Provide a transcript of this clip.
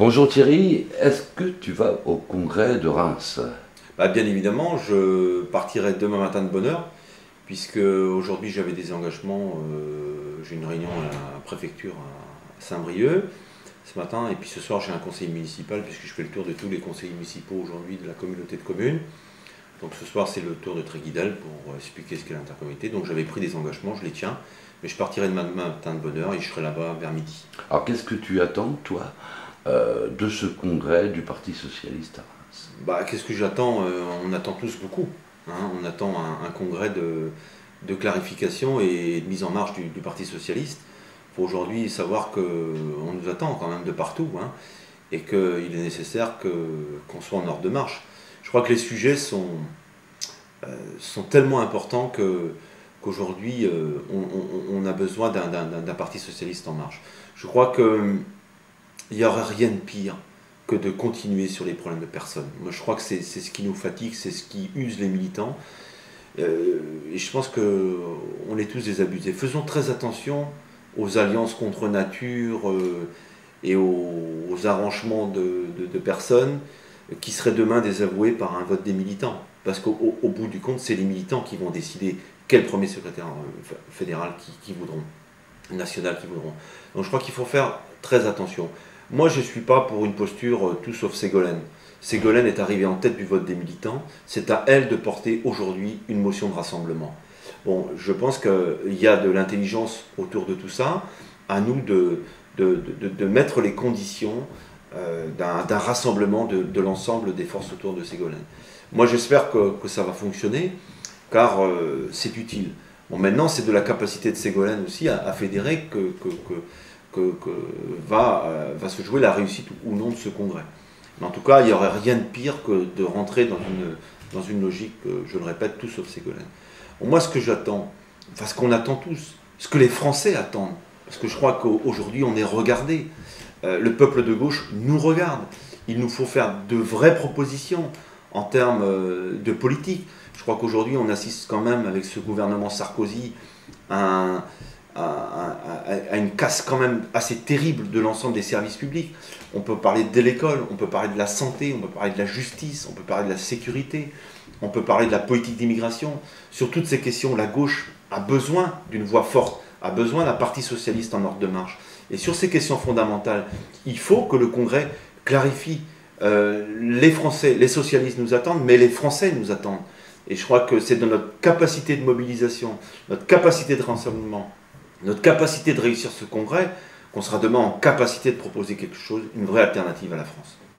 Bonjour Thierry, est-ce que tu vas au congrès de Reims? Bien évidemment, je partirai demain matin de bonne heure, puisque aujourd'hui j'avais des engagements, j'ai une réunion à la préfecture à Saint-Brieuc ce matin, et puis ce soir j'ai un conseil municipal, puisque je fais le tour de tous les conseillers municipaux aujourd'hui de la communauté de communes. Donc ce soir c'est le tour de Tréguidal pour expliquer ce qu'est l'intercommunauté. Donc j'avais pris des engagements, je les tiens, mais je partirai demain matin de bonne heure et je serai là-bas vers midi. Alors qu'est-ce que tu attends, toi, de ce congrès du Parti Socialiste à Reims? Qu'est-ce que j'attends? On attend tous beaucoup, hein. On attend un congrès de clarification et de mise en marche du Parti Socialiste. Il faut aujourd'hui savoir qu'on nous attend quand même de partout, hein, et qu'il est nécessaire qu'on soit en ordre de marche. Je crois que les sujets sont tellement importants qu'aujourd'hui on a besoin d'un Parti Socialiste en marche. Je crois qu'il n'y aurait rien de pire que de continuer sur les problèmes de personnes. Moi, je crois que c'est ce qui nous fatigue, c'est ce qui use les militants. Et je pense qu'on est tous désabusés. Faisons très attention aux alliances contre nature et aux arrangements de personnes qui seraient demain désavoués par un vote des militants. Parce qu'au bout du compte, c'est les militants qui vont décider quel premier secrétaire fédéral qui voudront, national qui voudront. Donc je crois qu'il faut faire très attention. Moi, je ne suis pas pour une posture tout sauf Ségolène. Ségolène est arrivée en tête du vote des militants. C'est à elle de porter aujourd'hui une motion de rassemblement. Bon, je pense qu'il y a de l'intelligence autour de tout ça. À nous de mettre les conditions d'un rassemblement de l'ensemble des forces autour de Ségolène. Moi, j'espère que ça va fonctionner, car c'est utile. Bon, maintenant, c'est de la capacité de Ségolène aussi à fédérer que va se jouer la réussite ou non de ce congrès. Mais en tout cas, il n'y aurait rien de pire que de rentrer dans une logique, je le répète, tout sauf Ségolène. Bon, moi, ce que j'attends, enfin ce qu'on attend tous, ce que les Français attendent, parce que je crois qu'aujourd'hui on est regardé, le peuple de gauche nous regarde, il nous faut faire de vraies propositions en termes de politique. Je crois qu'aujourd'hui on assiste quand même avec ce gouvernement Sarkozy à une casse quand même assez terrible de l'ensemble des services publics. On peut parler de l'école, on peut parler de la santé, on peut parler de la justice, on peut parler de la sécurité, on peut parler de la politique d'immigration. Sur toutes ces questions, la gauche a besoin d'une voix forte, a besoin d'un parti socialiste en ordre de marche. Et sur ces questions fondamentales, il faut que le Congrès clarifie. Les Français, les socialistes nous attendent, mais les Français nous attendent. Et je crois que c'est dans notre capacité de mobilisation, notre capacité de rassemblement, notre capacité de réussir ce congrès, qu'on sera demain en capacité de proposer quelque chose, une vraie alternative à la France.